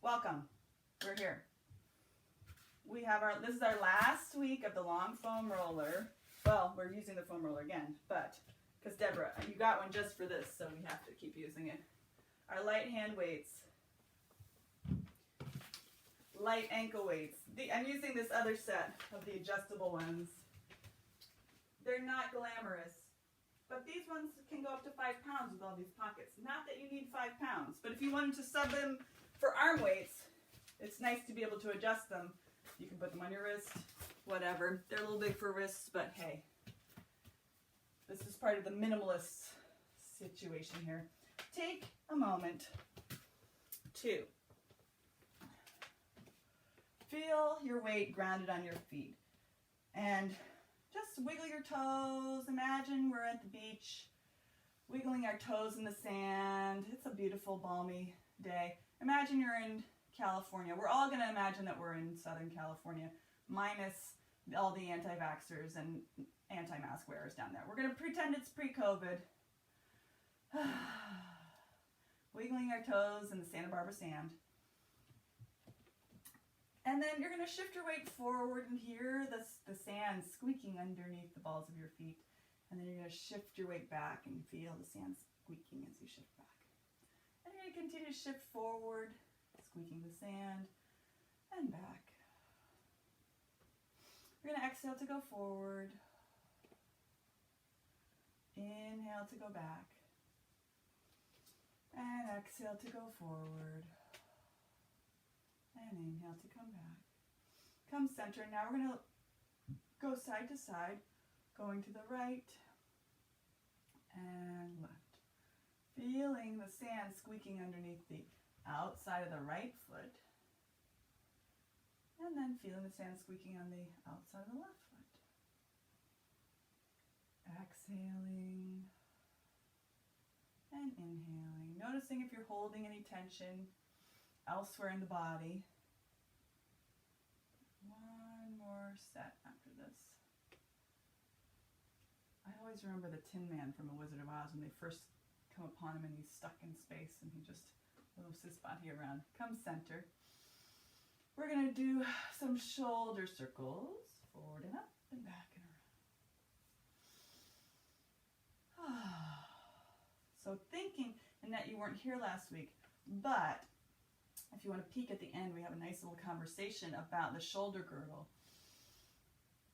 Welcome. We're here. We have this is our last week of the long foam roller. Well, we're using the foam roller again, but because Deborah, you got one just for this, so we have to keep using it. Our light hand weights, light ankle weights. I'm using this other set of the adjustable ones. They're not glamorous, but these ones can go up to 5 pounds with all these pockets. Not that you need 5 pounds, but if you wanted to sub them for arm weights, it's nice to be able to adjust them. You can put them on your wrist, whatever. They're a little big for wrists, but hey, this is part of the minimalist situation here. Take a moment to feel your weight grounded on your feet and just wiggle your toes. Imagine we're at the beach, wiggling our toes in the sand. It's a beautiful, balmy day. Imagine you're in California. We're all going to imagine that we're in Southern California, minus all the anti-vaxxers and anti-mask wearers down there. We're going to pretend it's pre-COVID. Wiggling our toes in the Santa Barbara sand. And then you're going to shift your weight forward and hear the sand squeaking underneath the balls of your feet. And then you're going to shift your weight back and feel the sand squeaking as you shift back. And you're going to continue to shift forward, squeaking the sand, and back. We're going to exhale to go forward. Inhale to go back. And exhale to go forward. And inhale to come back. Come center. Now we're going to go side to side, going to the right and left. Feeling the sand squeaking underneath the outside of the right foot. And then feeling the sand squeaking on the outside of the left foot. Exhaling and inhaling. Noticing if you're holding any tension elsewhere in the body. One more set after this. I always remember the Tin Man from The Wizard of Oz when they first come upon him and he's stuck in space and he just moves his body around. Come center. We're going to do some shoulder circles, forward and up and back and around. So thinking, and that you weren't here last week, but if you want to peek at the end, we have a nice little conversation about the shoulder girdle.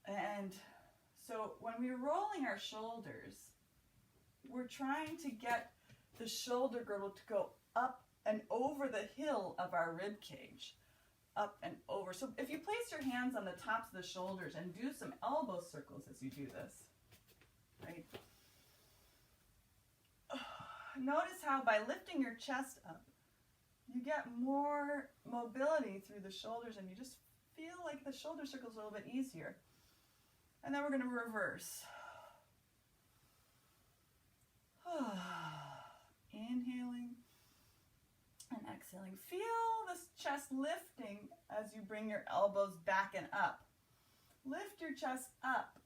And so when we're rolling our shoulders, we're trying to get the shoulder girdle to go up and over the hill of our rib cage. Up and over. So if you place your hands on the tops of the shoulders and do some elbow circles as you do this, right? Notice how by lifting your chest up, you get more mobility through the shoulders and you just feel like the shoulder circle's a little bit easier. And then we're going to reverse. Inhaling and exhaling. Feel this chest lifting as you bring your elbows back and up. Lift your chest up.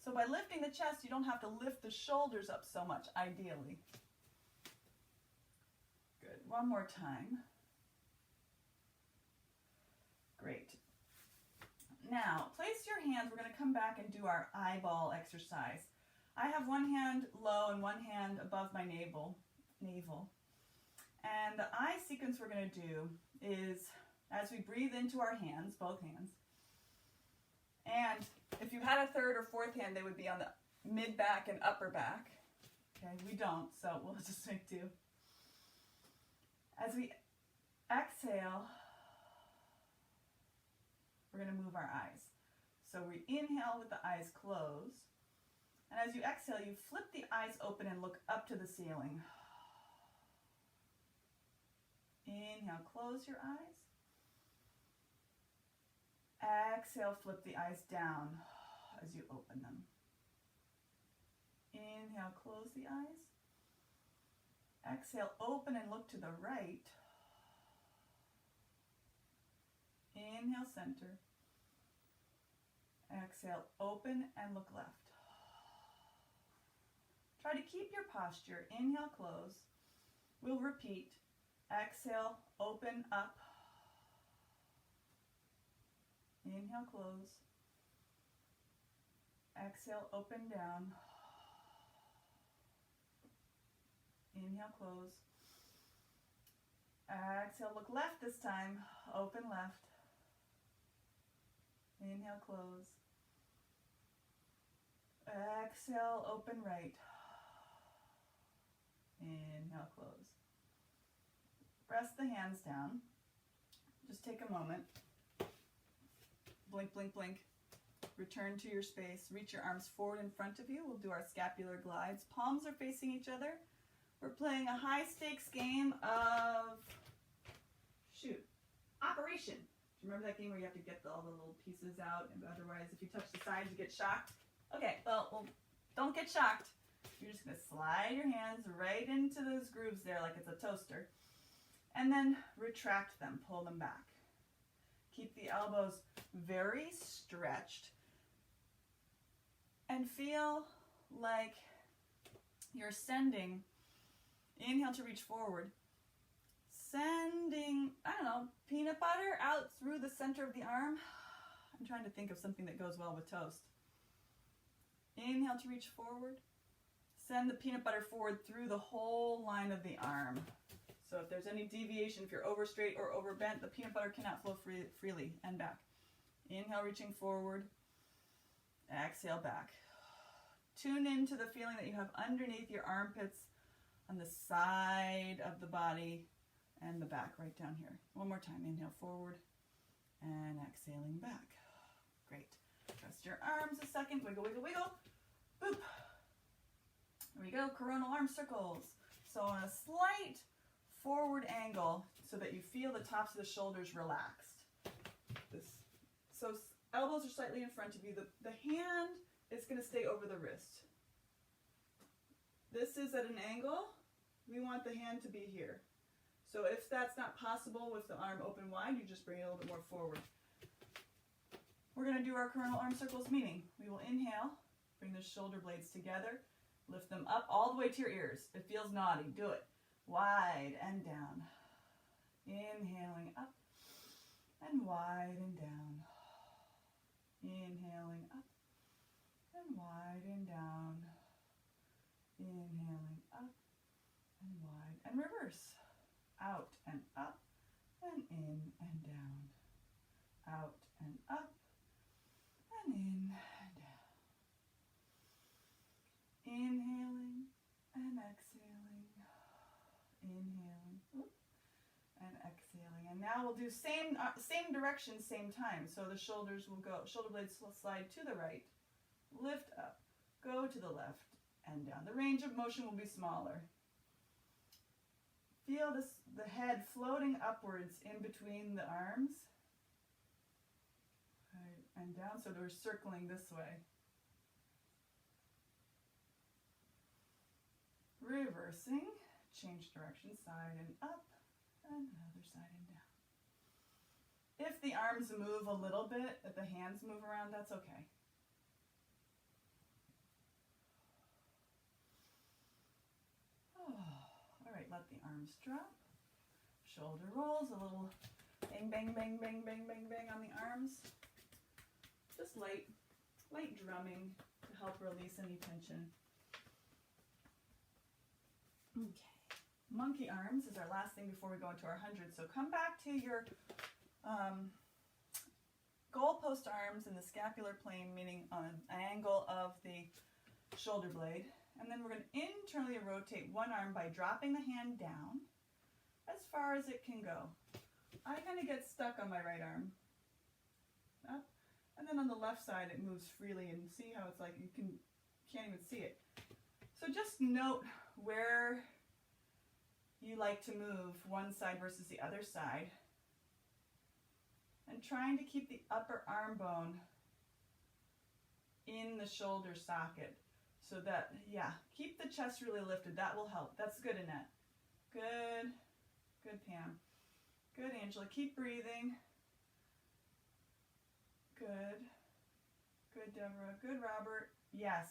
So by lifting the chest, you don't have to lift the shoulders up so much, ideally. Good. One more time. Great. Now, place your hands. We're going to come back and do our eyeball exercise. I have one hand low and one hand above my navel. And the eye sequence we're going to do is as we breathe into our hands, both hands, and if you had a third or fourth hand, they would be on the mid back and upper back. Okay, we don't, so we'll just make do. As we exhale, we're going to move our eyes. So we inhale with the eyes closed. And as you exhale, you flip the eyes open and look up to the ceiling. Inhale, close your eyes. Exhale, flip the eyes down as you open them. Inhale, close the eyes. Exhale, open and look to the right. Inhale, center. Exhale, open and look left. Try to keep your posture. Inhale, close. We'll repeat. Exhale, open up. Inhale, close. Exhale, open down. Inhale, close. Exhale, look left this time. Open left. Inhale, close. Exhale, open right. Inhale, close. Press the hands down. Just take a moment. Blink, blink, blink. Return to your space. Reach your arms forward in front of you. We'll do our scapular glides. Palms are facing each other. We're playing a high stakes game of, Operation. Do you remember that game where you have to get all the little pieces out, and otherwise if you touch the sides you get shocked? Okay, well, don't get shocked. You're just going to slide your hands right into those grooves there like it's a toaster. And then retract them, pull them back. Keep the elbows very stretched. And feel like you're sending, inhale to reach forward, sending, peanut butter out through the center of the arm. I'm trying to think of something that goes well with toast. Inhale to reach forward. Send the peanut butter forward through the whole line of the arm. So if there's any deviation, if you're over straight or over bent, the peanut butter cannot flow freely and back. Inhale, reaching forward. Exhale, back. Tune into the feeling that you have underneath your armpits, on the side of the body, and the back right down here. One more time. Inhale forward and exhaling back. Great. Trust your arms a second. Wiggle, wiggle, wiggle. Boop. There we go. Coronal arm circles. So on a slight forward angle so that you feel the tops of the shoulders relaxed. So elbows are slightly in front of you. The hand is going to stay over the wrist. This is at an angle. We want the hand to be here. So if that's not possible with the arm open wide, you just bring it a little bit more forward. We're going to do our coronal arm circles, meaning we will inhale, bring the shoulder blades together, lift them up all the way to your ears. It feels naughty. Do it. Wide and down. Inhaling up and wide and down. Inhaling up and wide and down. Inhaling up and wide and reverse. Out and up and in and down. Out and up and in and down. Inhaling and exhaling. Inhaling and exhaling. And now we'll do same direction, same time. So the shoulders will go, shoulder blades will slide to the right, lift up, go to the left and down. The range of motion will be smaller. Feel the head floating upwards in between the arms. Right, and down, so we're circling this way. Reversing, change direction, side and up, and another side and down. If the arms move a little bit, if the hands move around, that's okay. All right, let the arms drop. Shoulder rolls, a little bang, bang, bang, bang, bang, bang, bang on the arms. Just light drumming to help release any tension. Okay. Monkey arms is our last thing before we go into our 100. So come back to your goalpost arms in the scapular plane, meaning on an angle of the shoulder blade. And then we're going to internally rotate one arm by dropping the hand down as far as it can go. I kind of get stuck on my right arm. Up. And then on the left side it moves freely, and see how it's like you can't even see it. So just note where you like to move one side versus the other side. And trying to keep the upper arm bone in the shoulder socket. So that, keep the chest really lifted. That will help. That's good, Annette. Good. Good, Pam. Good, Angela. Keep breathing. Good. Good, Deborah. Good, Robert. Yes.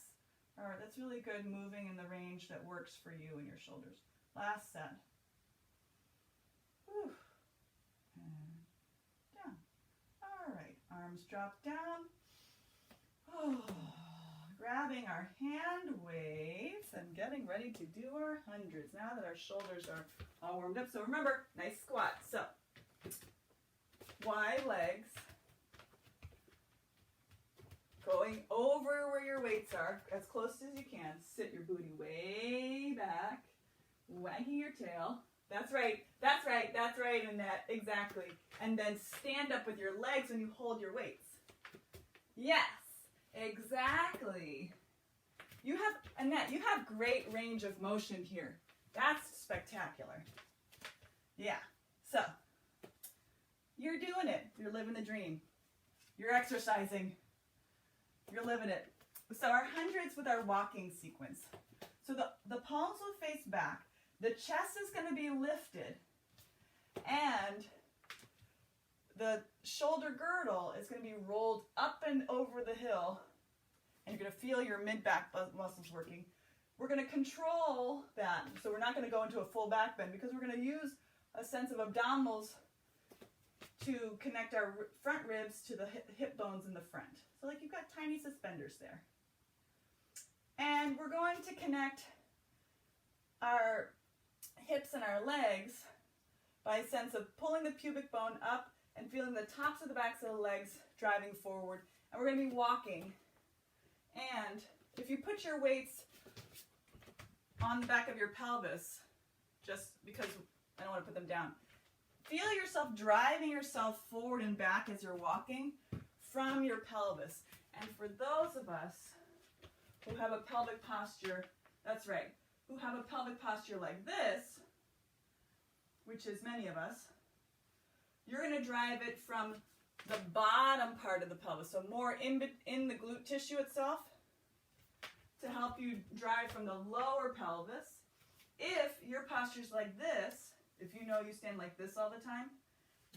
All right, that's really good, moving in the range that works for you and your shoulders. Last set. Whew. And down. All right, arms drop down. Oh, grabbing our hand weights and getting ready to do our hundreds now that our shoulders are all warmed up. So remember, nice squat. So wide legs, going over where your weights are as close as you can. Sit your booty way back, wagging your tail. That's right, that's right, that's right, Annette, exactly. And then stand up with your legs when you hold your weights. Yes, exactly. You have, Annette, you have great range of motion here. That's spectacular. Yeah, so you're doing it. You're living the dream. You're exercising. You're living it. So our hundreds with our walking sequence. So the palms will face back. The chest is going to be lifted. And the shoulder girdle is going to be rolled up and over the hill. And you're going to feel your mid-back muscles working. We're going to control that. So we're not going to go into a full back bend because we're going to use a sense of abdominals to connect our front ribs to the hip bones in the front. So like you've got tiny suspenders there. And we're going to connect our hips and our legs by a sense of pulling the pubic bone up and feeling the tops of the backs of the legs driving forward. And we're going to be walking. And if you put your weights on the back of your pelvis, just because I don't want to put them down, feel yourself driving yourself forward and back as you're walking from your pelvis. And for those of us who have a pelvic posture, that's right, who have a pelvic posture like this, which is many of us, you're going to drive it from the bottom part of the pelvis, so more in the glute tissue itself, to help you drive from the lower pelvis. If your posture's like this, if you know you stand like this all the time,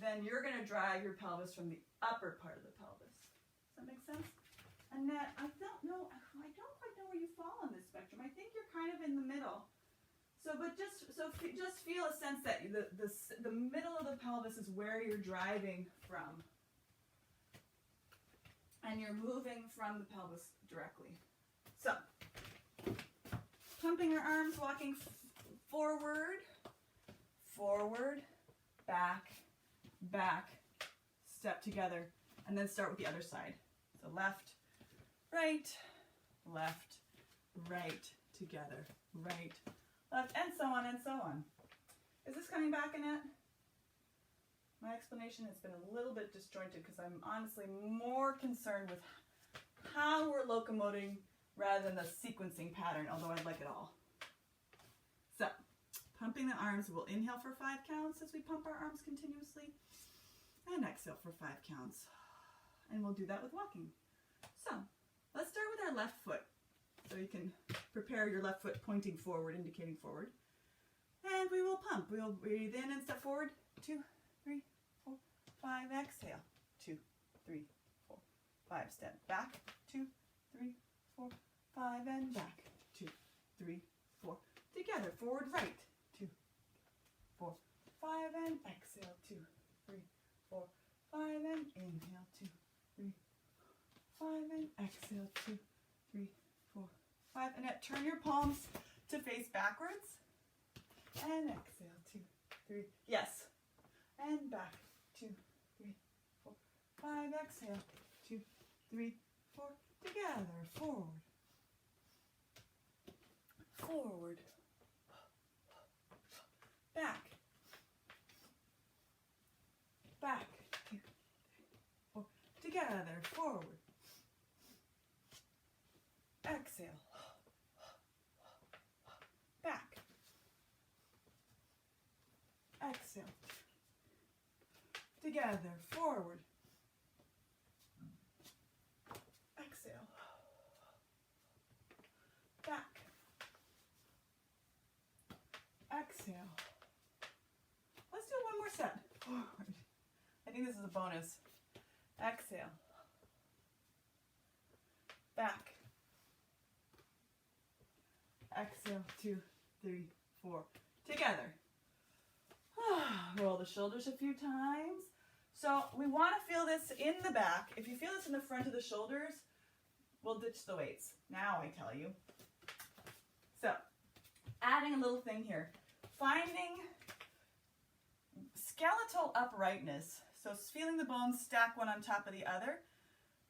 then you're going to drive your pelvis from the upper part of the pelvis. Does that make sense? Annette, I don't quite know where you fall on this spectrum. I think you're kind of in the middle. So just feel a sense that the middle of the pelvis is where you're driving from. And you're moving from the pelvis directly. So, pumping our arms, walking forward, forward, back, back, step together, and then start with the other side. So left, right, together, right, left, and so on and so on. Is this coming back, Annette? My explanation has been a little bit disjointed because I'm honestly more concerned with how we're locomoting rather than the sequencing pattern, although I like it all. So, pumping the arms, we'll inhale for 5 counts as we pump our arms continuously, and exhale for 5 counts. And we'll do that with walking. So, let's start with our left foot. So you can prepare your left foot pointing forward, indicating forward. And we will pump. We'll breathe in and step forward. 2, 3, 4, 5. Exhale. 2, 3, 4, 5. Step back. 2, 3, 4, 5. And back. 2, 3, 4. Together. Forward, right. 2, 4, 5. And exhale. 2, 3, 4, 5. And inhale. 2, 3, 5. And exhale. 2, 3, 4, 5. And turn your palms to face backwards. And exhale. 2, 3. Yes. And back. 2, 3, 4, 5. Exhale. 2, 3, 4. Together. Forward. Forward. Back. Back. 2, 3, 4. Together. Forward. Exhale. Back. Exhale. Together. Forward. Exhale. Back. Exhale. Let's do one more set. Forward. I think this is a bonus. Exhale. Back. Exhale. 2, 3, 4. Together. Roll the shoulders a few times. So we want to feel this in the back. If you feel this in the front of the shoulders, we'll ditch the weights. Now I tell you. So adding a little thing here. Finding skeletal uprightness. So feeling the bones stack one on top of the other.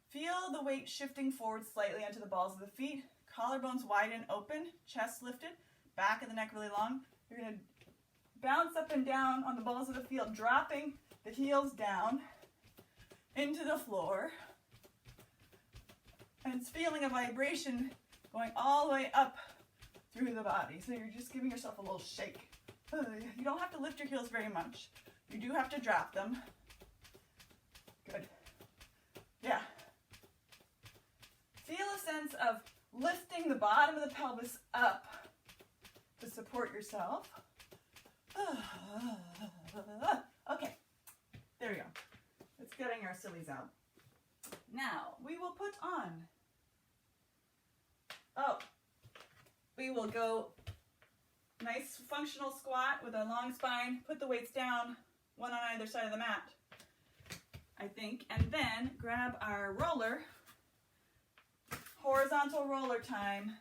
Feel the weight shifting forward slightly onto the balls of the feet. Collarbones wide and open. Chest lifted. Back of the neck really long. You're going to bounce up and down on the balls of the feet, dropping the heels down into the floor. And it's feeling a vibration going all the way up through the body. So you're just giving yourself a little shake. You don't have to lift your heels very much. You do have to drop them. Good. Yeah. Feel a sense of lifting the bottom of the pelvis up to support yourself. Okay, there we go. Let's getting our sillies out. Now, we will put on, we will go nice functional squat with a long spine, put the weights down, one on either side of the mat, I think, and then grab our roller, horizontal roller time.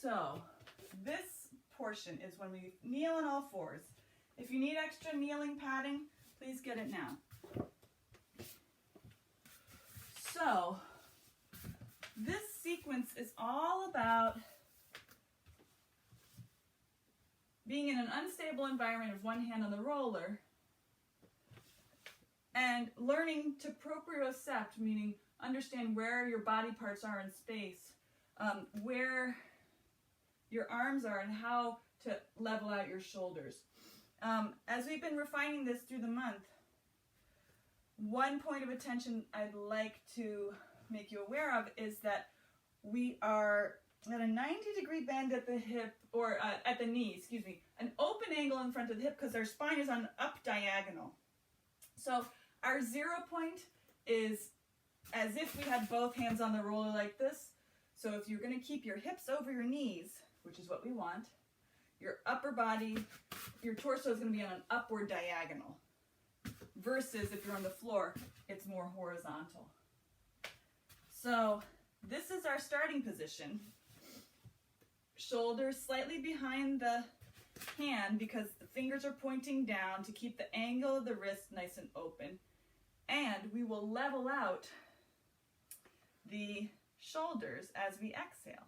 So, this portion is when we kneel on all fours. If you need extra kneeling padding, please get it now. So, this sequence is all about being in an unstable environment of one hand on the roller and learning to propriocept, meaning understand where your body parts are in space, where your arms are and how to level out your shoulders. As we've been refining this through the month, one point of attention I'd like to make you aware of is that we are at a 90-degree bend at the hip, or at the knee, excuse me, an open angle in front of the hip because our spine is on up diagonal. So our 0 point is as if we had both hands on the roller like this. So if you're going to keep your hips over your knees, which is what we want, your upper body, your torso is going to be on an upward diagonal. Versus if you're on the floor, it's more horizontal. So this is our starting position. Shoulders slightly behind the hand because the fingers are pointing down to keep the angle of the wrist nice and open. And we will level out the shoulders as we exhale.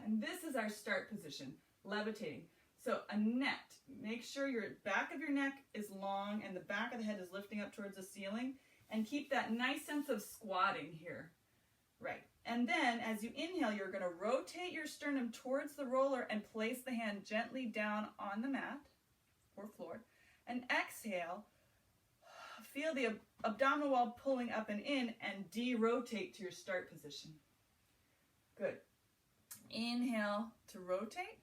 And this is our start position, levitating. So a net, make sure your back of your neck is long and the back of the head is lifting up towards the ceiling, and keep that nice sense of squatting here. Right. And then as you inhale, you're going to rotate your sternum towards the roller and place the hand gently down on the mat or floor. And exhale, feel the abdominal wall pulling up and in, and de-rotate to your start position. Good. Inhale to rotate.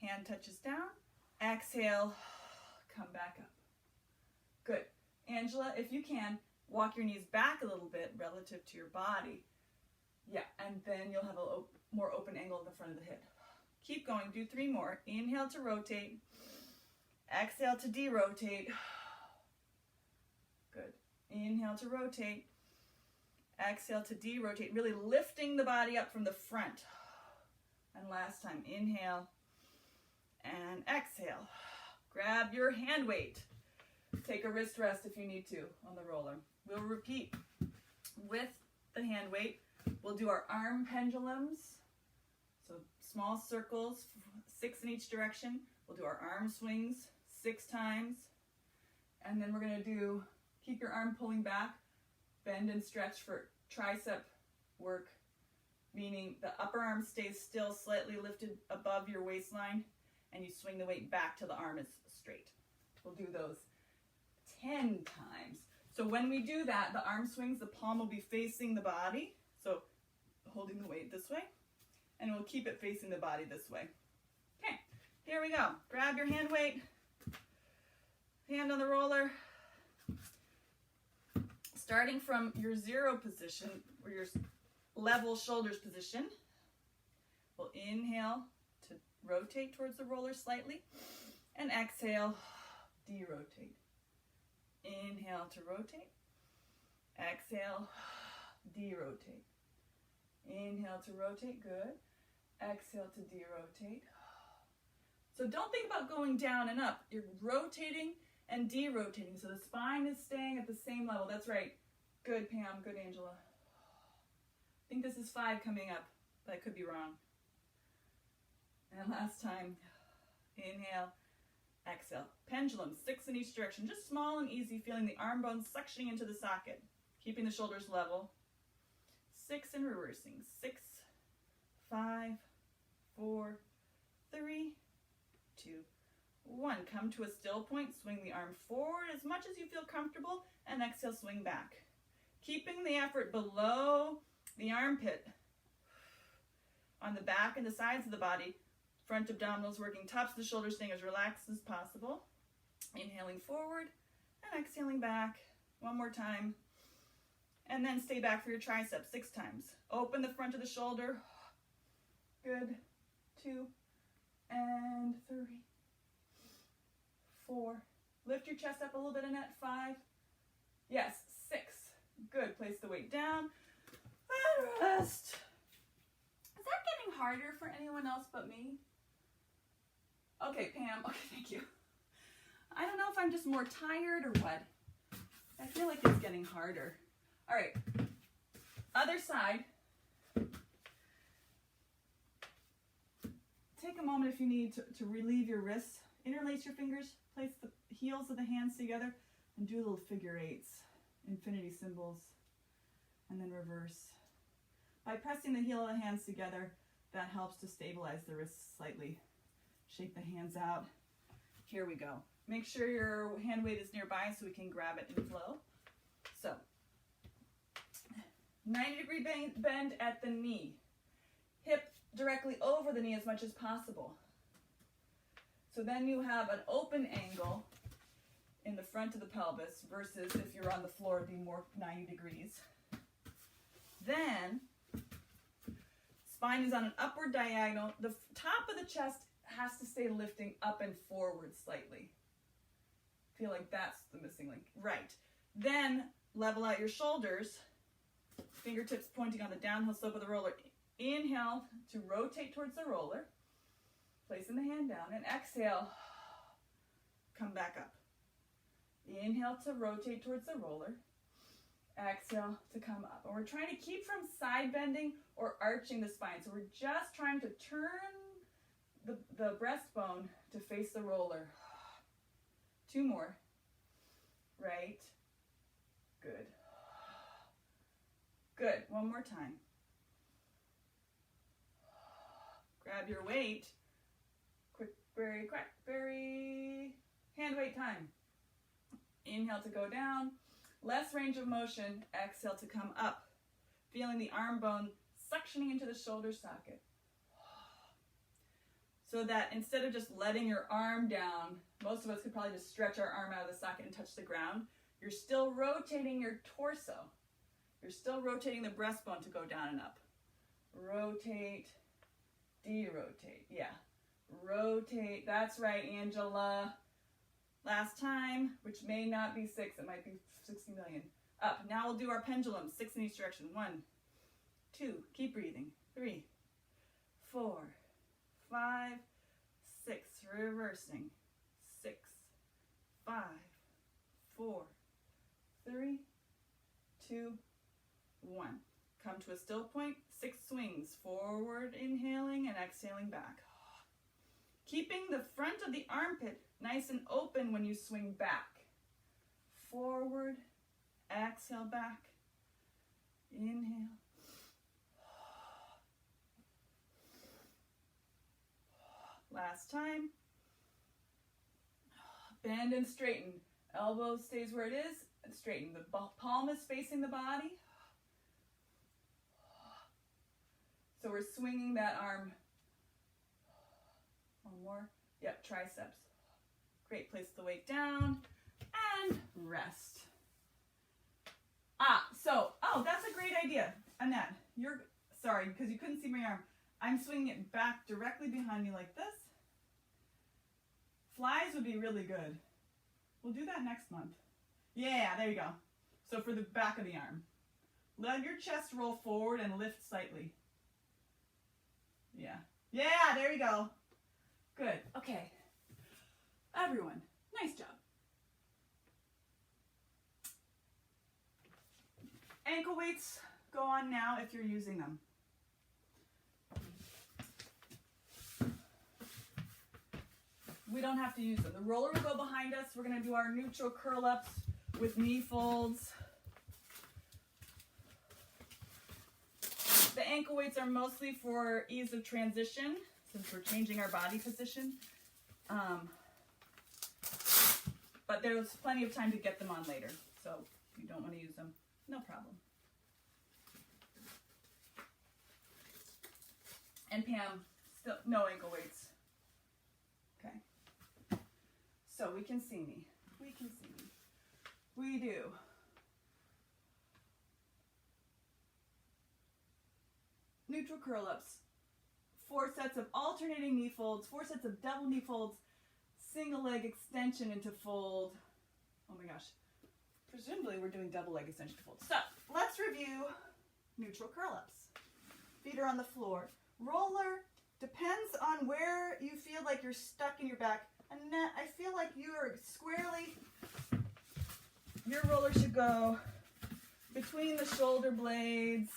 Hand touches down. Exhale, come back up. Good. Angela, if you can, walk your knees back a little bit relative to your body. Yeah, and then you'll have a more open angle in the front of the hip. Keep going. Do 3 more. Inhale to rotate. Exhale to de-rotate. Good. Inhale to rotate. Exhale to de-rotate. Really lifting the body up from the front. And last time, inhale and exhale. Grab your hand weight. Take a wrist rest if you need to on the roller. We'll repeat with the hand weight. We'll do our arm pendulums. So small circles, 6 in each direction. We'll do our arm swings 6 times. And then we're going to do, keep your arm pulling back, bend and stretch for tricep work, meaning the upper arm stays still, slightly lifted above your waistline, and you swing the weight back till the arm is straight. We'll do those 10 times. So when we do that, the arm swings, the palm will be facing the body, so holding the weight this way, and we'll keep it facing the body this way. Okay, here we go. Grab your hand weight, hand on the roller, starting from your 0 position, or your level shoulders position. We'll inhale to rotate towards the roller slightly. And exhale, de-rotate. Inhale to rotate. Exhale, de-rotate. Inhale to rotate, good. Exhale to de-rotate. So don't think about going down and up. You're rotating and de-rotating. So the spine is staying at the same level. That's right. Good, Pam. Good, Angela. I think this is 5 coming up, but I could be wrong. And last time, inhale, exhale. Pendulum, 6 in each direction. Just small and easy, feeling the arm bones suctioning into the socket. Keeping the shoulders level. 6 and reversing. 6, 5, 4, 3, 2, 1. Come to a still point. Swing the arm forward as much as you feel comfortable. And exhale, swing back. Keeping the effort below the armpit. On the back and the sides of the body. Front abdominals working, tops of the shoulders staying as relaxed as possible. Inhaling forward and exhaling back. One more time. And then stay back for your triceps 6 times. Open the front of the shoulder. Good. 2 and 3, 4. Lift your chest up a little bit, Annette. 5. Yes, 6. Good. Place the weight down. And rest. Is that getting harder for anyone else but me? Okay, Pam. Okay, thank you. I don't know if I'm just more tired or what. I feel like it's getting harder. All right. Other side. Take a moment if you need to relieve your wrists. Interlace your fingers. Place the heels of the hands together and do little figure 8s, infinity symbols, and then reverse. By pressing the heel of the hands together, that helps to stabilize the wrists slightly. Shake the hands out. Here we go. Make sure your hand weight is nearby so we can grab it and flow. So, 90-degree bend at the knee. Hip directly over the knee as much as possible. So then you have an open angle in the front of the pelvis versus if you're on the floor, it'd be more 90 degrees. Then, spine is on an upward diagonal. The top of the chest has to stay lifting up and forward slightly. Feel like that's the missing link. Right. Then, level out your shoulders. Fingertips pointing on the downhill slope of the roller. Inhale to rotate towards the roller. Placing the hand down. And exhale, come back up. Inhale to rotate towards the roller. Exhale to come up. And we're trying to keep from side bending or arching the spine. So we're just trying to turn the breastbone to face the roller. 2 more. Right. Good. Good. One more time. Grab your weight. Very hand weight time. Inhale to go down. Less range of motion. Exhale to come up. Feeling the arm bone suctioning into the shoulder socket. So that instead of just letting your arm down, most of us could probably just stretch our arm out of the socket and touch the ground. You're still rotating your torso. You're still rotating the breastbone to go down and up. Rotate, de-rotate. Yeah. Rotate. That's right, Angela. Last time, which may not be 6. It might be 60 million. Up. Now we'll do our pendulum. 6 in each direction. 1, 2. Keep breathing. 3, 4, 5, 6. Reversing. 6, 5, 4, 3, 2, 1. Come to a still point. 6 swings. Forward, inhaling and exhaling back. Keeping the front of the armpit nice and open when you swing back. Forward, exhale back. Inhale. Last time. Bend and straighten. Elbow stays where it is and straighten. The palm is facing the body. So we're swinging that arm. One more. Yep, triceps. Great. Place the weight down and rest. That's a great idea. Annette, you're sorry because you couldn't see my arm. I'm swinging it back directly behind me like this. Flies would be really good. We'll do that next month. Yeah, there you go. So for the back of the arm. Let your chest roll forward and lift slightly. Yeah. Yeah, there you go. Good. Okay. Everyone, nice job. Ankle weights go on now if you're using them. We don't have to use them. The roller will go behind us. We're going to do our neutral curl-ups with knee folds. The ankle weights are mostly for ease of transition, since we're changing our body position. But there's plenty of time to get them on later. So if you don't want to use them, no problem. And Pam, still no ankle weights. Okay. So we can see me. We can see me. We do. Neutral curl-ups. 4 sets of alternating knee folds, 4 sets of double knee folds, single leg extension into fold. Oh my gosh. Presumably we're doing double leg extension to fold. So let's review neutral curl-ups. Feet are on the floor. Roller depends on where you feel like you're stuck in your back. Annette, I feel like you are squarely, your roller should go between the shoulder blades,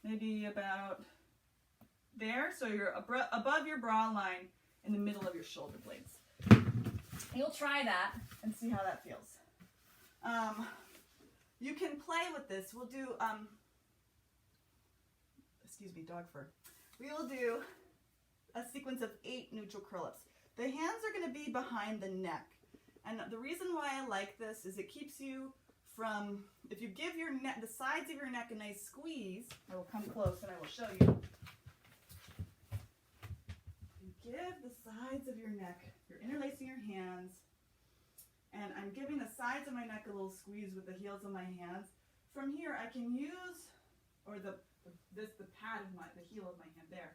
maybe about there. So you're above your bra line in the middle of your shoulder blades. You'll try that and see how that feels. You can play with this. We'll do, excuse me, dog fur. We will do a sequence of 8 neutral curl-ups. The hands are going to be behind the neck. And the reason why I like this is it keeps you from, if you give your neck, the sides of your neck a nice squeeze, I will come close and I will show you. You give the sides of your neck, you're interlacing your hands, and I'm giving the sides of my neck a little squeeze with the heels of my hands. From here I can use, or the pad of the heel of my hand there.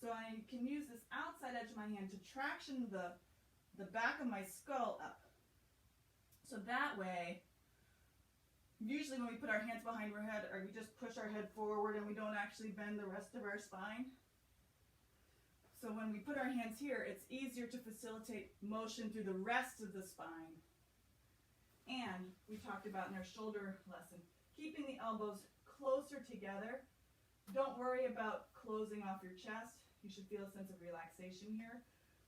So I can use this outside edge of my hand to traction the back of my skull up. So that way, usually when we put our hands behind our head, or we just push our head forward and we don't actually bend the rest of our spine. So when we put our hands here, it's easier to facilitate motion through the rest of the spine. And we talked about in our shoulder lesson, keeping the elbows closer together. Don't worry about closing off your chest. You should feel a sense of relaxation here.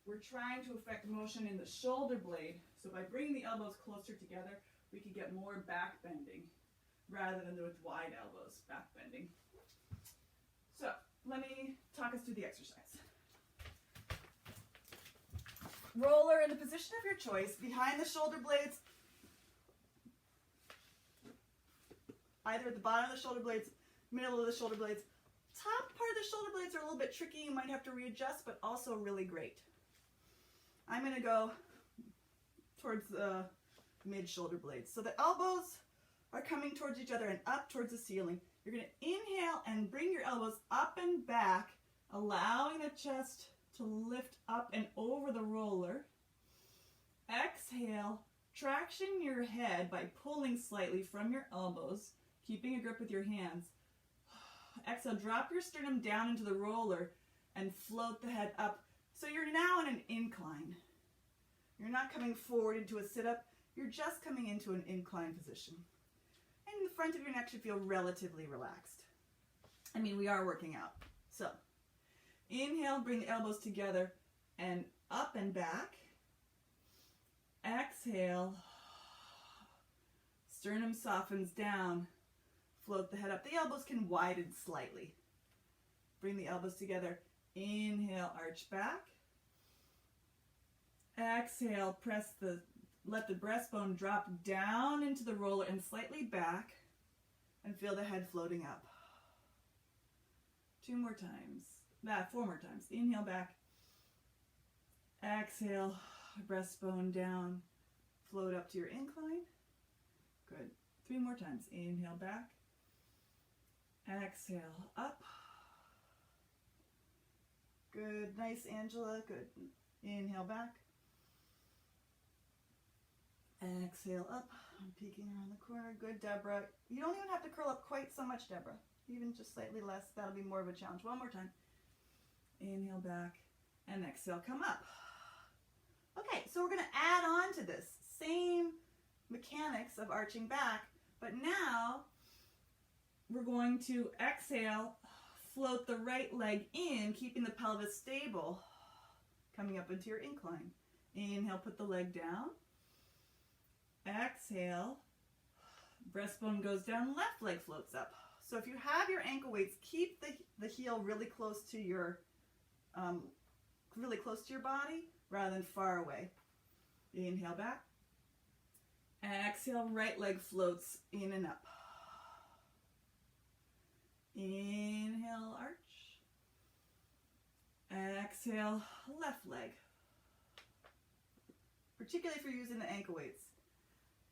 We're trying to affect motion in the shoulder blade. So by bringing the elbows closer together, we could get more back bending rather than with wide elbows, back bending. So let me talk us through the exercise. Roller in the position of your choice, behind the shoulder blades, either at the bottom of the shoulder blades, middle of the shoulder blades. Top part of the shoulder blades are a little bit tricky. You might have to readjust, but also really great. I'm going to go towards the mid shoulder blades. So the elbows are coming towards each other and up towards the ceiling. You're going to inhale and bring your elbows up and back, allowing the chest to lift up and over the roller. Exhale, traction your head by pulling slightly from your elbows, keeping a grip with your hands. Exhale, drop your sternum down into the roller and float the head up. So you're now in an incline. You're not coming forward into a sit-up. You're just coming into an incline position. And the front of your neck should feel relatively relaxed. I mean, we are working out. So inhale, bring the elbows together and up and back. Exhale, sternum softens down. Float the head up. The elbows can widen slightly. Bring the elbows together. Inhale, arch back. Exhale, let the breastbone drop down into the roller and slightly back, and feel the head floating up. 2 more times. 4 more times. Inhale back. Exhale, breastbone down. Float up to your incline. Good. 3 more times. Inhale back. Exhale up. Good. Nice, Angela. Good. Inhale back. Exhale up. I'm peeking around the corner. Good, Deborah. You don't even have to curl up quite so much, Deborah. Even just slightly less. That'll be more of a challenge. One more time. Inhale back and exhale, come up. Okay, so we're going to add on to this same mechanics of arching back, but now we're going to exhale, float the right leg in, keeping the pelvis stable, coming up into your incline. Inhale, put the leg down. Exhale, breastbone goes down, left leg floats up. So if you have your ankle weights, keep the heel really close to your body rather than far away. Inhale back. Exhale, right leg floats in and up. Inhale, arch. Exhale, left leg. Particularly if you're using the ankle weights.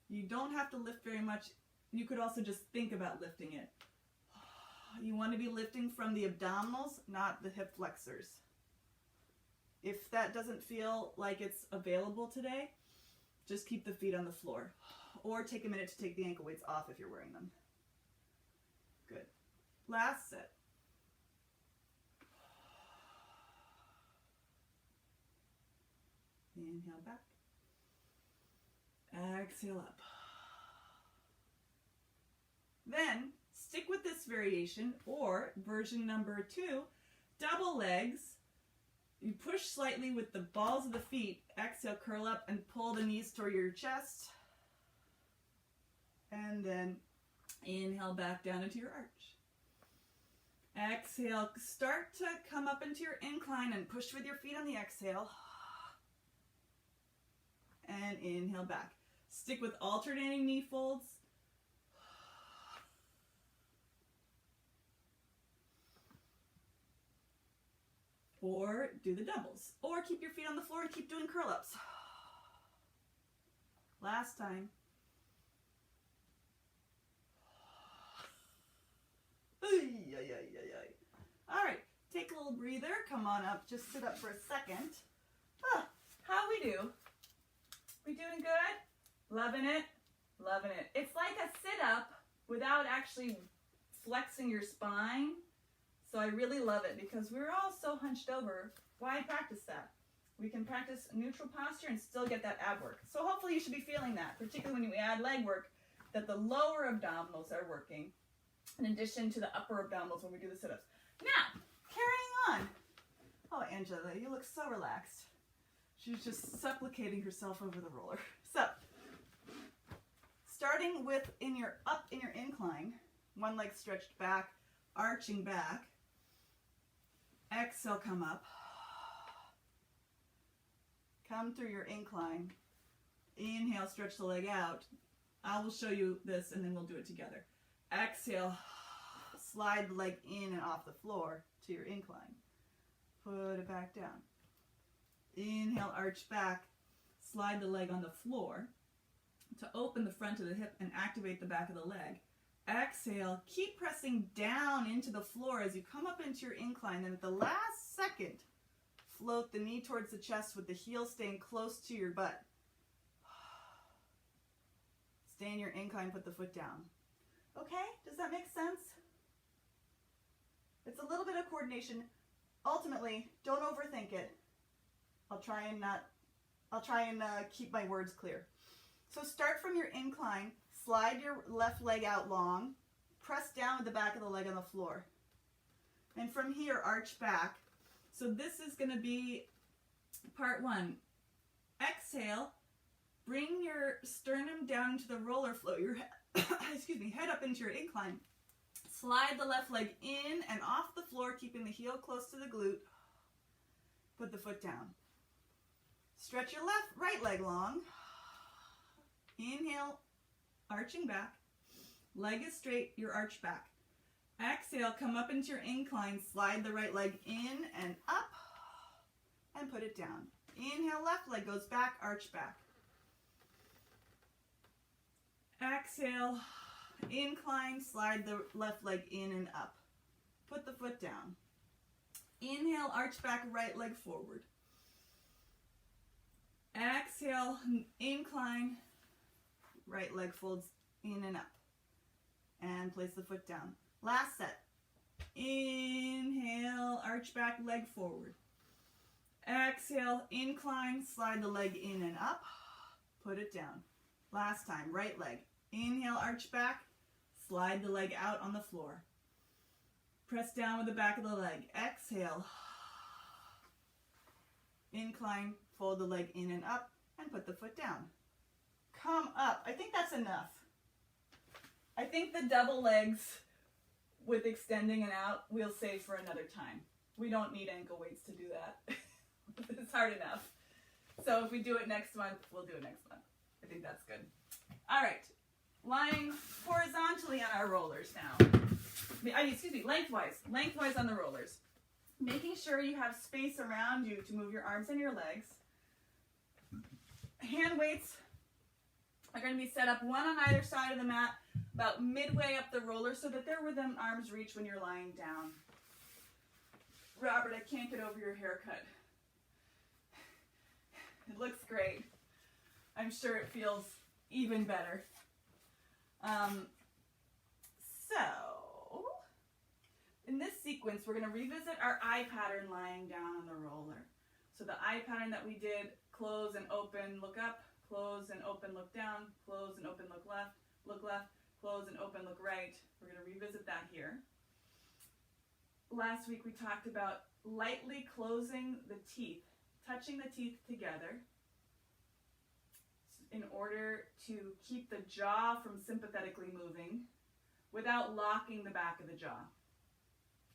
You don't have to lift very much. You could also just think about lifting it. You want to be lifting from the abdominals, not the hip flexors. If that doesn't feel like it's available today, just keep the feet on the floor. Or take a minute to take the ankle weights off if you're wearing them. Good. Last set. Inhale back. Exhale up. Then stick with this variation, or version number 2, double legs. You push slightly with the balls of the feet. Exhale, curl up and pull the knees toward your chest. And then inhale back down into your arch. Exhale, start to come up into your incline and push with your feet on the exhale. And inhale back. Stick with alternating knee folds. Or do the doubles. Or keep your feet on the floor and keep doing curl-ups. Last time. All right, take a little breather. Come on up. Just sit up for a second. How we do? We doing good? Loving it? Loving it. It's like a sit-up without actually flexing your spine. So I really love it because we're all so hunched over. Why practice that? We can practice neutral posture and still get that ab work. So hopefully you should be feeling that, particularly when we add leg work, that the lower abdominals are working in addition to the upper abdominals when we do the sit-ups. Now, carrying on. Oh, Angela, you look so relaxed. She's just supplicating herself over the roller. So, starting with up in your incline, one leg stretched back, arching back. Exhale, come up. Come through your incline. Inhale, stretch the leg out. I will show you this and then we'll do it together. Exhale, slide the leg in and off the floor to your incline. Put it back down. Inhale, arch back. Slide the leg on the floor to open the front of the hip and activate the back of the leg. Exhale, keep pressing down into the floor as you come up into your incline. Then at the last second, float the knee towards the chest with the heel staying close to your butt. Stay in your incline, put the foot down. Okay, does that make sense? It's a little bit of coordination. Ultimately, don't overthink it. I'll try and keep my words clear. So start from your incline, slide your left leg out long, press down with the back of the leg on the floor. And from here, arch back. So this is going to be part 1. Exhale, bring your sternum down into the roller flow, your head up into your incline. Slide the left leg in and off the floor, keeping the heel close to the glute. Put the foot down. Stretch your right leg long. Inhale, arching back. Leg is straight, your arch back. Exhale, come up into your incline, slide the right leg in and up, and put it down. Inhale, left leg goes back, arch back. Exhale, incline, slide the left leg in and up. Put the foot down. Inhale, arch back, right leg forward. Exhale, incline, right leg folds in and up. And place the foot down. Last set. Inhale, arch back, leg forward. Exhale, incline, slide the leg in and up. Put it down. Last time, right leg. Inhale, arch back, slide the leg out on the floor. Press down with the back of the leg. Exhale. Incline, fold the leg in and up, and put the foot down. Come up. I think that's enough. I think the double legs with extending and out we'll save for another time. We don't need ankle weights to do that. It's hard enough. So if we do it next month, we'll do it next month. I think that's good. All right. Lying horizontally on our rollers now. Lengthwise on the rollers. Making sure you have space around you to move your arms and your legs. Hand weights are going to be set up one on either side of the mat, about midway up the roller, so that they're where the arms reach when you're lying down. Robert, I can't get over your haircut. It looks great. I'm sure it feels even better. So, in this sequence, we're going to revisit our eye pattern lying down on the roller. So the eye pattern that we did, close and open, look up, close and open, look down, close and open, look left, close and open, look right. We're going to revisit that here. Last week we talked about lightly closing the teeth, touching the teeth together in order to keep the jaw from sympathetically moving without locking the back of the jaw.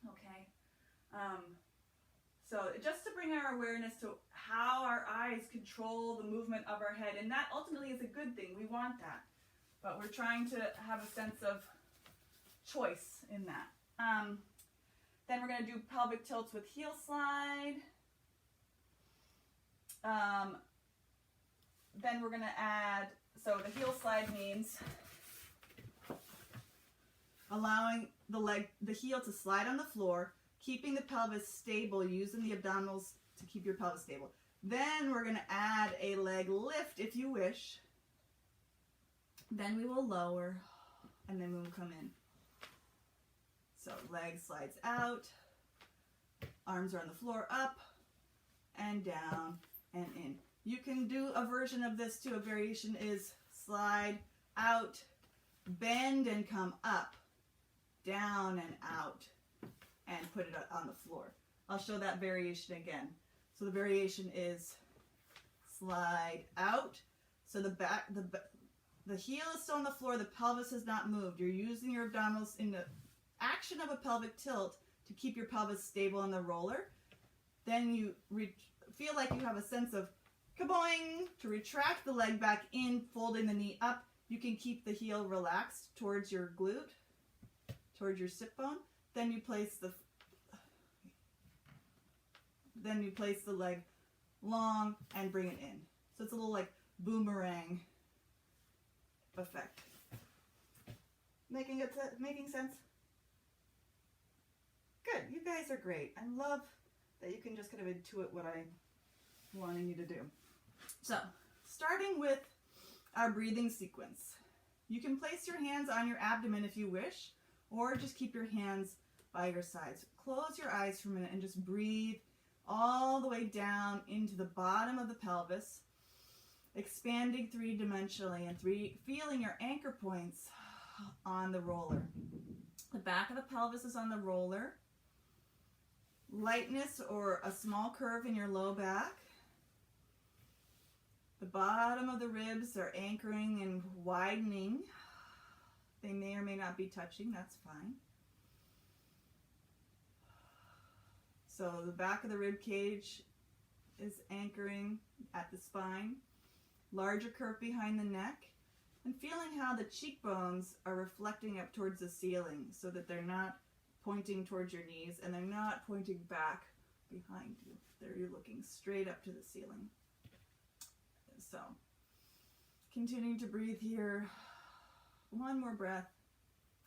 Okay? So just to bring our awareness to how our eyes control the movement of our head, and that ultimately is a good thing. We want that. But we're trying to have a sense of choice in that. Then we're going to do pelvic tilts with heel slide. Then we're going to add, so the heel slide means allowing the heel to slide on the floor, keeping the pelvis stable, using the abdominals to keep your pelvis stable. Then we're going to add a leg lift if you wish. Then we will lower, and then we will come in. So leg slides out, arms are on the floor, up and down and in. You can do a version of this too. A variation is slide out, bend and come up, down and out, and put it on the floor. I'll show that variation again. So the variation is slide out. So the heel is still on the floor, the pelvis has not moved. You're using your abdominals in the action of a pelvic tilt to keep your pelvis stable on the roller. Then you feel like you have a sense of kaboing to retract the leg back in, folding the knee up. You can keep the heel relaxed towards your glute, towards your sit bone. Then you place the leg long and bring it in. So it's a little like boomerang effect. Making sense? Good. You guys are great. I love that you can just kind of intuit what I'm wanting you to do. So, starting with our breathing sequence. You can place your hands on your abdomen if you wish, or just keep your hands by your sides. Close your eyes for a minute and just breathe all the way down into the bottom of the pelvis, expanding three-dimensionally and feeling your anchor points on the roller. The back of the pelvis is on the roller. Lightness or a small curve in your low back. The bottom of the ribs are anchoring and widening. They may or may not be touching, that's fine. So the back of the rib cage is anchoring at the spine. Larger curve behind the neck. And feeling how the cheekbones are reflecting up towards the ceiling so that they're not pointing towards your knees and they're not pointing back behind you. You're looking straight up to the ceiling. So, continuing to breathe here. One more breath,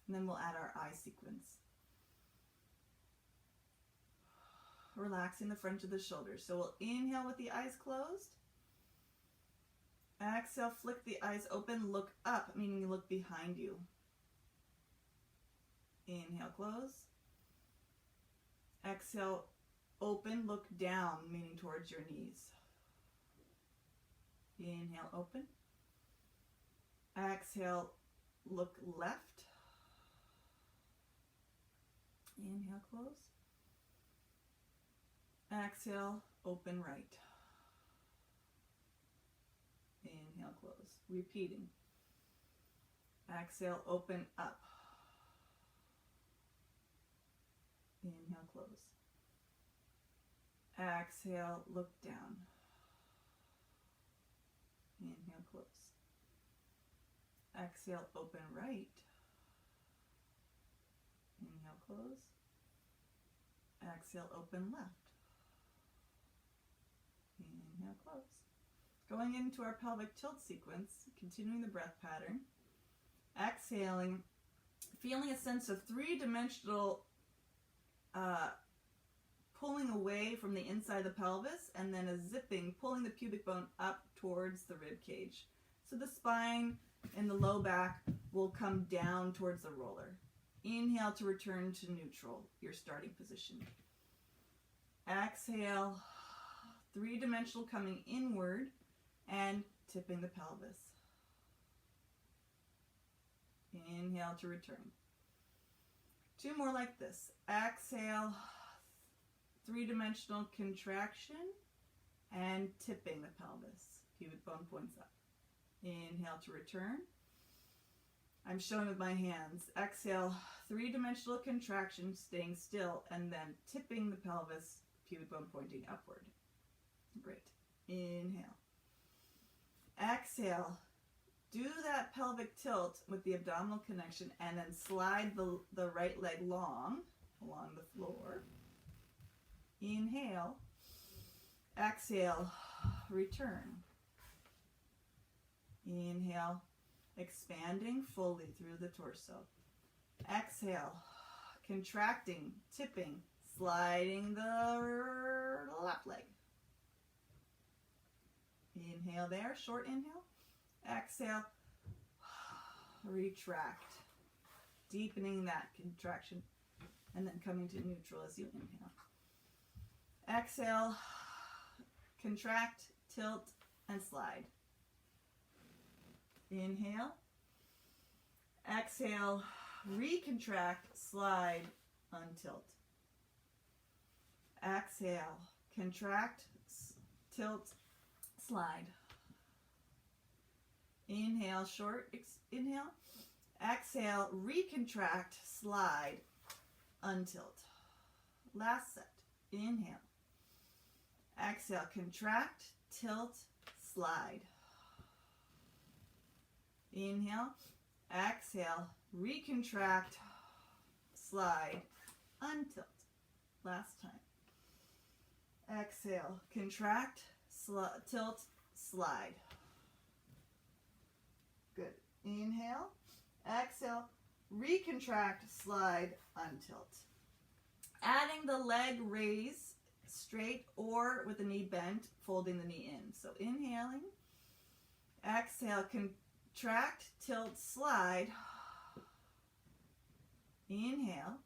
and then we'll add our eye sequence. Relaxing the front of the shoulders. So we'll inhale with the eyes closed. Exhale, flick the eyes open, look up, meaning you look behind you. Inhale, close. Exhale, open, look down, meaning towards your knees. Inhale, open. Exhale, look left. Inhale, close. Exhale, open right. Inhale, close. Repeating. Exhale, open up. Inhale, close. Exhale, look down. Inhale, close. Exhale, open right. Inhale, close. Exhale, open left. Inhale, close. Going into our pelvic tilt sequence, continuing the breath pattern. Exhaling, feeling a sense of three-dimensional pulling away from the inside of the pelvis, and then a zipping, pulling the pubic bone up towards the rib cage. So the spine and the low back will come down towards the roller. Inhale to return to neutral, your starting position. Exhale, three-dimensional coming inward and tipping the pelvis. Inhale to return. Two more like this. Exhale, three-dimensional contraction and tipping the pelvis. Pubic bone points up. Inhale to return. I'm showing with my hands. Exhale, three-dimensional contraction, staying still, and then tipping the pelvis, pubic bone pointing upward. Great. Inhale. Exhale. Do that pelvic tilt with the abdominal connection and then slide the right leg along the floor. Inhale. Exhale. Return. Inhale. Expanding fully through the torso. Exhale. Contracting, tipping, sliding the left leg. Inhale there, short inhale. Exhale, retract, deepening that contraction, and then coming to neutral as you inhale. Exhale, contract, tilt, and slide. Inhale. Exhale, recontract, slide, untilt. Exhale, contract, tilt, slide. Inhale, short inhale. Exhale, recontract, slide, untilt. Last set. Inhale. Exhale, contract, tilt, slide. Inhale. Exhale, recontract, slide, untilt. Last time. Exhale, contract, tilt, slide. Good. Inhale. Exhale. Recontract, slide, untilt. Adding the leg raise straight or with the knee bent, folding the knee in. So inhaling. Exhale. Contract, tilt, slide. Inhale.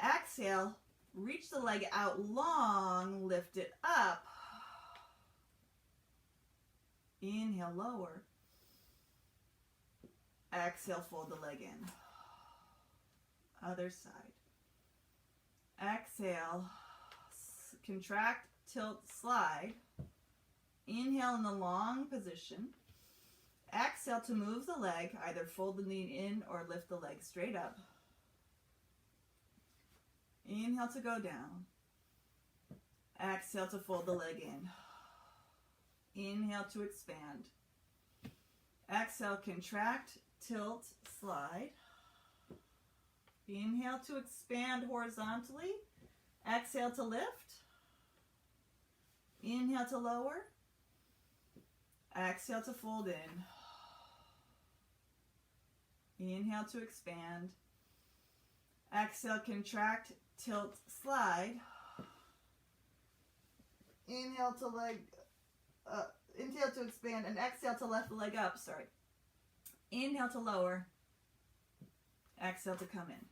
Exhale. Reach the leg out long, lift it up. Inhale, lower. Exhale, fold the leg in. Other side. Exhale, contract, tilt, slide. Inhale in the long position. Exhale to move the leg, either fold the knee in or lift the leg straight up. Inhale to go down. Exhale to fold the leg in. Inhale to expand. Exhale, contract, tilt, slide. Inhale to expand horizontally. Exhale to lift. Inhale to lower. Exhale to fold in. Inhale to expand. Exhale, contract, tilt, slide. Inhale to Inhale to expand and exhale to lift the leg up. Sorry. Inhale to lower. Exhale to come in.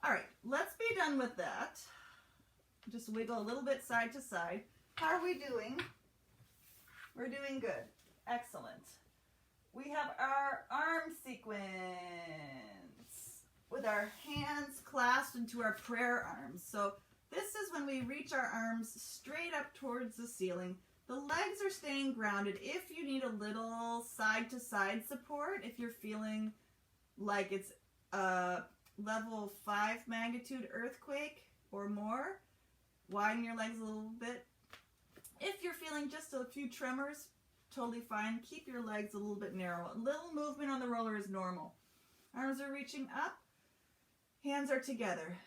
All right, let's be done with that. Just wiggle a little bit side to side. How are we doing? We're doing good. Excellent. We have our arm sequence with our hands clasped into our prayer arms. So this is when we reach our arms straight up towards the ceiling. The legs are staying grounded. If you need a little side to side support, if you're feeling like it's a level 5 magnitude earthquake or more, widen your legs a little bit. If you're feeling just a few tremors, totally fine. Keep your legs a little bit narrow. A little movement on the roller is normal. Arms are reaching up. Hands are together.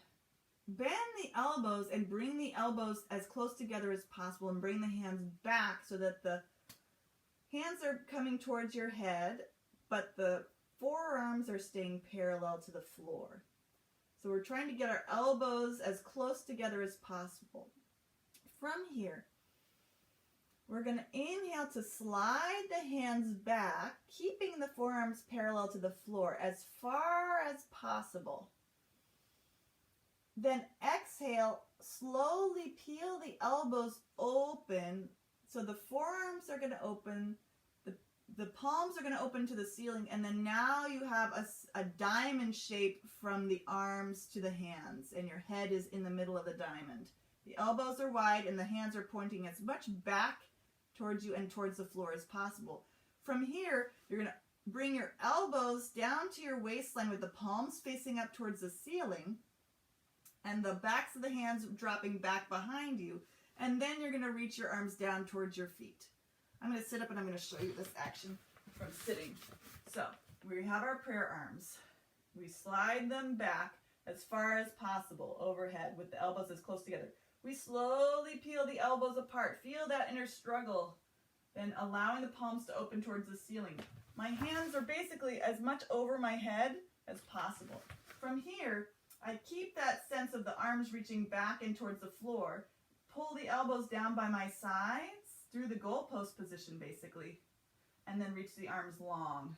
Bend the elbows and bring the elbows as close together as possible, and bring the hands back so that the hands are coming towards your head, but the forearms are staying parallel to the floor. So we're trying to get our elbows as close together as possible. From here, we're going to inhale to slide the hands back, keeping the forearms parallel to the floor as far as possible. Then exhale, slowly peel the elbows open. So the forearms are going to open, the palms are going to open to the ceiling, and then now you have a diamond shape from the arms to the hands, and your head is in the middle of the diamond. The elbows are wide, and the hands are pointing as much back towards you and towards the floor as possible. From here, you're going to bring your elbows down to your waistline with the palms facing up towards the ceiling, and the backs of the hands dropping back behind you, and then you're going to reach your arms down towards your feet. I'm going to sit up and I'm going to show you this action from sitting. So we have our prayer arms. We slide them back as far as possible overhead with the elbows as close together. We slowly peel the elbows apart. Feel that inner struggle. Then allowing the palms to open towards the ceiling. My hands are basically as much over my head as possible. From here, I keep that sense of the arms reaching back and towards the floor. Pull the elbows down by my sides through the goalpost position basically, and then reach the arms long.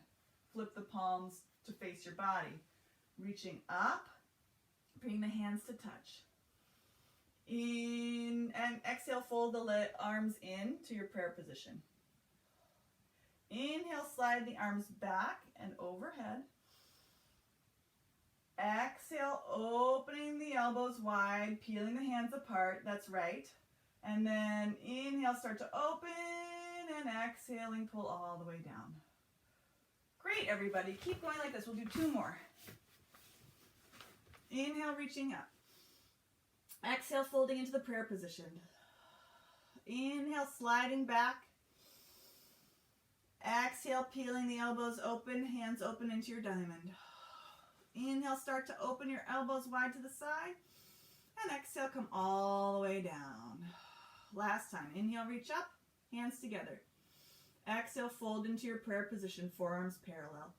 Flip the palms to face your body. Reaching up, bring the hands to touch. In and exhale, fold the arms in to your prayer position. Inhale, slide the arms back and overhead. Exhale, opening the elbows wide, peeling the hands apart. That's right. And then inhale, start to open, and exhaling, pull all the way down. Great, everybody. Keep going like this. We'll do 2 more. Inhale, reaching up. Exhale, folding into the prayer position. Inhale, sliding back. Exhale, peeling the elbows open, hands open into your diamond. Inhale, start to open your elbows wide to the side. And exhale, come all the way down. Last time. Inhale, reach up, hands together. Exhale, fold into your prayer position, forearms parallel.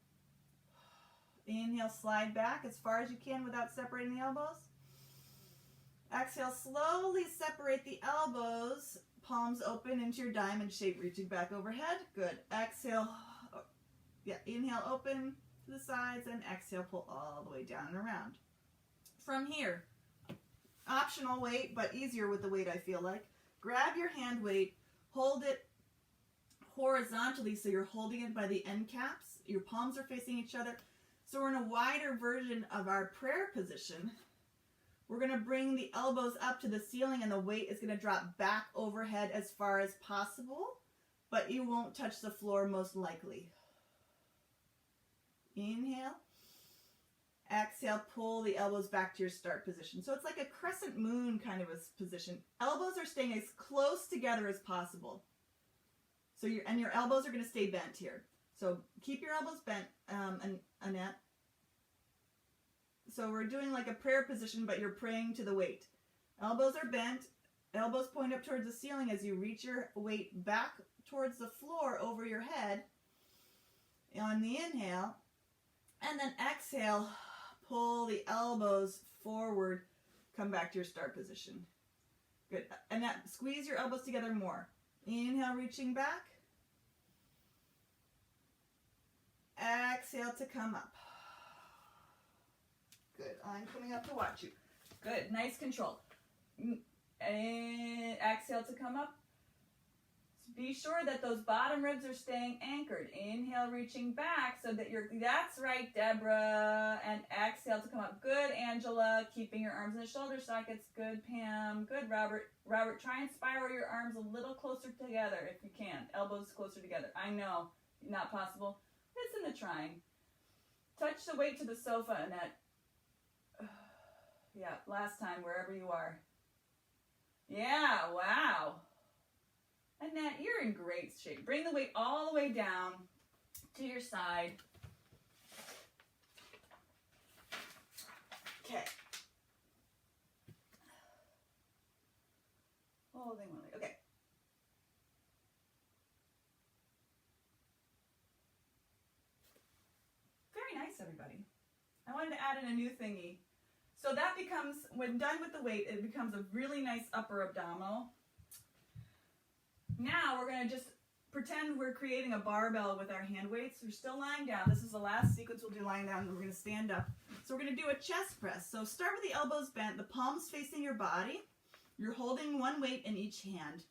Inhale, slide back as far as you can without separating the elbows. Exhale, slowly separate the elbows, palms open into your diamond shape, reaching back overhead. Good. Exhale, inhale, open to the sides, and exhale, pull all the way down and around. From here, optional weight, but easier with the weight I feel like. Grab your hand weight, hold it horizontally so you're holding it by the end caps. Your palms are facing each other. So we're in a wider version of our prayer position. We're going to bring the elbows up to the ceiling, and the weight is going to drop back overhead as far as possible, but you won't touch the floor most likely. Inhale. Exhale, pull the elbows back to your start position. So it's like a crescent moon kind of a position. Elbows are staying as close together as possible. So your elbows are going to stay bent here. So keep your elbows bent, Annette. So we're doing like a prayer position, but you're praying to the weight. Elbows are bent. Elbows point up towards the ceiling as you reach your weight back towards the floor over your head on the inhale. And then exhale, pull the elbows forward, come back to your start position. Good. And that, squeeze your elbows together more. Inhale, reaching back. Exhale to come up. Good. I'm coming up to watch you. Good. Nice control. And exhale to come up. Be sure that those bottom ribs are staying anchored. Inhale, reaching back so that that's right, Deborah. And exhale to come up. Good, Angela. Keeping your arms in the shoulder sockets. Good, Pam. Good, Robert. Robert, try and spiral your arms a little closer together if you can. Elbows closer together. I know, not possible. Listen to trying. Touch the weight to the sofa, Annette. Yeah, last time, wherever you are. Yeah, wow. Annette, you're in great shape. Bring the weight all the way down to your side. Okay. Holding one leg. Okay. Very nice, everybody. I wanted to add in a new thingy. So that becomes, when done with the weight, it becomes a really nice upper abdominal. Now we're going to just pretend we're creating a barbell with our hand weights. We're still lying down. This is the last sequence we'll do lying down, and we're going to stand up. So we're going to do a chest press. So start with the elbows bent, the palms facing your body. You're holding one weight in each hand.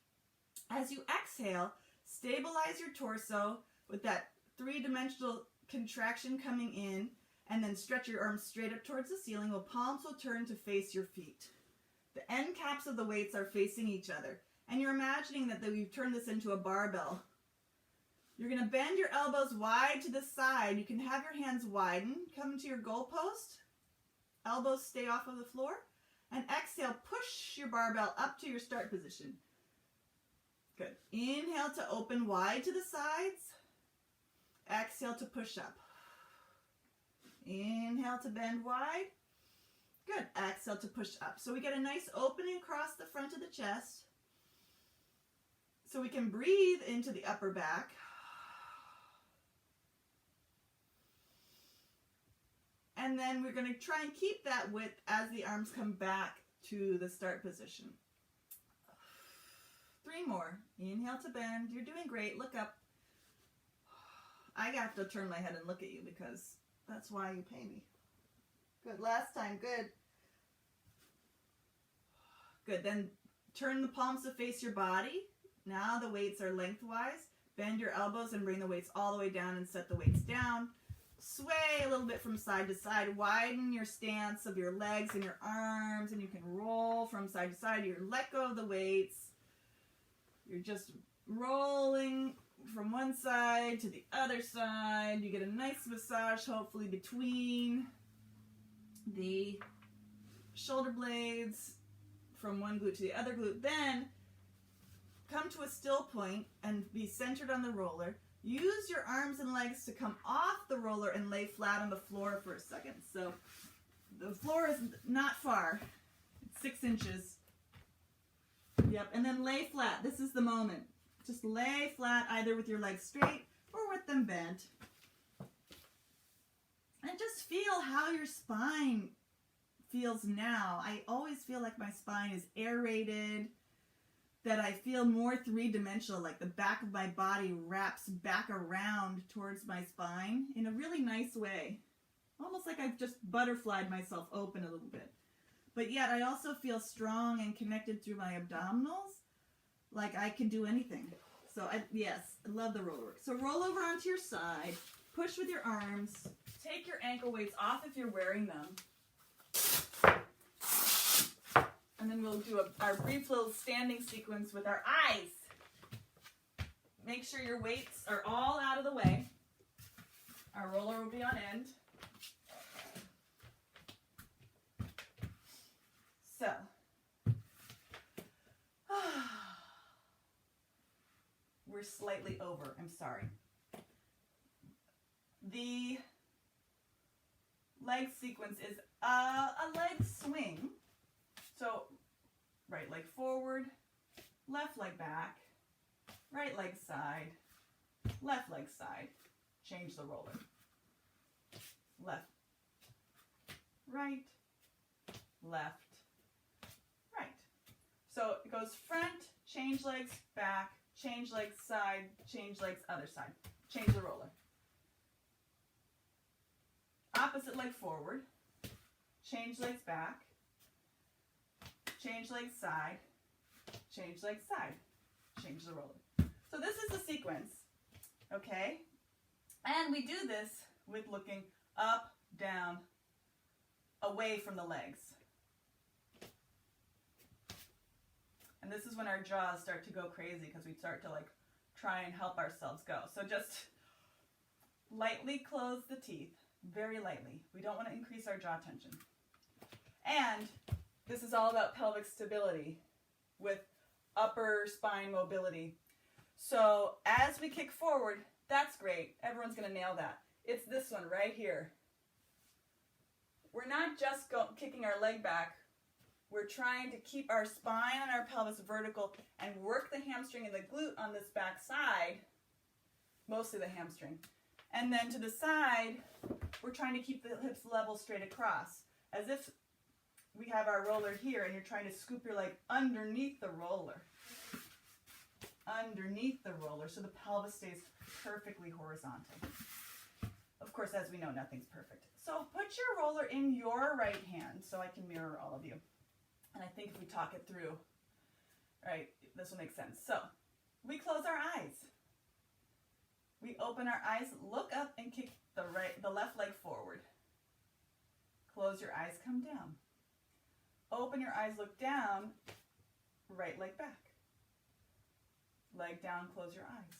As you exhale, stabilize your torso with that three-dimensional contraction coming in, and then stretch your arms straight up towards the ceiling, while palms will turn to face your feet. The end caps of the weights are facing each other. And you're imagining that we've turned this into a barbell. You're going to bend your elbows wide to the side. You can have your hands widen. Come to your goalpost. Elbows stay off of the floor. And exhale, push your barbell up to your start position. Good. Inhale to open wide to the sides. Exhale to push up. Inhale to bend wide. Good. Exhale to push up. So we get a nice opening across the front of the chest. So we can breathe into the upper back. And then we're going to try and keep that width as the arms come back to the start position. 3 more. Inhale to bend. You're doing great. Look up. I have to turn my head and look at you because that's why you pay me. Good. Last time. Good. Good. Then turn the palms to face your body. Now the weights are lengthwise. Bend your elbows and bring the weights all the way down and set the weights down. Sway a little bit from side to side. Widen your stance of your legs and your arms, and you can roll from side to side. You let go of the weights. You're just rolling from one side to the other side. You get a nice massage, hopefully, between the shoulder blades from one glute to the other glute. Then come to a still point and be centered on the roller. Use your arms and legs to come off the roller and lay flat on the floor for a second. So the floor is not far. It's 6 inches. Yep, and then lay flat. This is the moment. Just lay flat either with your legs straight or with them bent. And just feel how your spine feels now. I always feel like my spine is aerated, that I feel more three-dimensional, like the back of my body wraps back around towards my spine in a really nice way. Almost like I've just butterflied myself open a little bit. But yet I also feel strong and connected through my abdominals, like I can do anything. So yes, I love the roller work. So roll over onto your side, push with your arms, take your ankle weights off if you're wearing them. And then we'll do our brief little standing sequence with our eyes. Make sure your weights are all out of the way. Our roller will be on end. So, we're slightly over. I'm sorry. The leg sequence is a leg swing. So, right leg forward, left leg back, right leg side, left leg side. Change the roller. Left, right, left, right. So it goes front, change legs, back, change legs side, change legs other side. Change the roller. Opposite leg forward, change legs back, change legs side, change legs side, change the roller. So this is the sequence, okay? And we do this with looking up, down, away from the legs. And this is when our jaws start to go crazy because we start to like try and help ourselves go. So just lightly close the teeth, very lightly. We don't want to increase our jaw tension. And this is all about pelvic stability with upper spine mobility. So as we kick forward, that's great. Everyone's going to nail that. It's this one right here. We're not just kicking our leg back. We're trying to keep our spine and our pelvis vertical and work the hamstring and the glute on this back side, mostly the hamstring. And then to the side, we're trying to keep the hips level straight across, as if we have our roller here and you're trying to scoop your leg underneath the roller. Underneath the roller, so the pelvis stays perfectly horizontal. Of course, as we know, nothing's perfect. So put your roller in your right hand so I can mirror all of you. And I think if we talk it through, right, this will make sense. So we close our eyes. We open our eyes, look up and kick the left leg forward. Close your eyes, come down. Open your eyes, look down, right leg back. Leg down, close your eyes.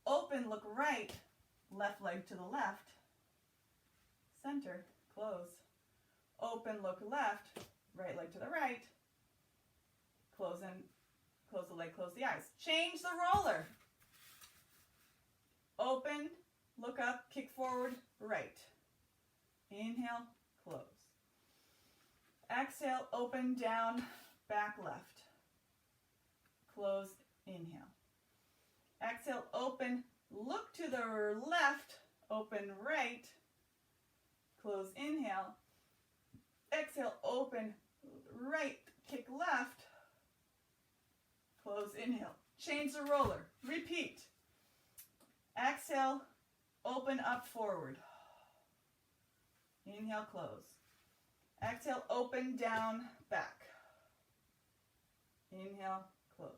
Open, look right, left leg to the left. Center, close. Open, look left, right leg to the right. Close the leg, close the eyes. Change the roller. Open, look up, kick forward, right. Inhale, close. Exhale, open, down, back left. Close, inhale. Exhale, open, look to the left, open right. Close, inhale. Exhale, open, right, kick left. Close, inhale. Change the roller. Repeat. Exhale, open up forward. Inhale, close. Exhale, open, down, back. Inhale, close.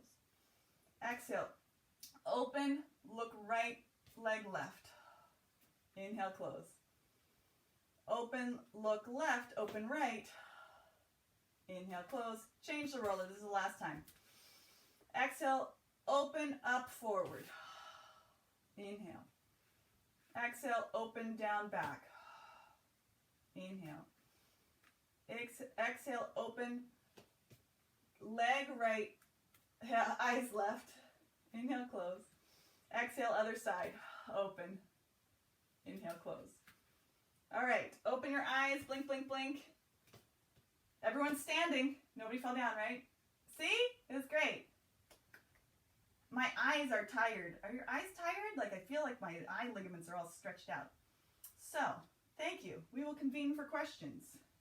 Exhale, open, look right, leg left. Inhale, close. Open, look left, open right. Inhale, close. Change the roller. This is the last time. Exhale, open up forward. Inhale. Exhale, open down back. Inhale. Exhale, open, leg right, eyes left. Inhale, close. Exhale, other side, open. Inhale, close. All right, open your eyes, blink, blink, blink. Everyone's standing. Nobody fell down, right? See? It was great. My eyes are tired. Are your eyes tired? Like I feel like my eye ligaments are all stretched out. So, thank you. We will convene for questions.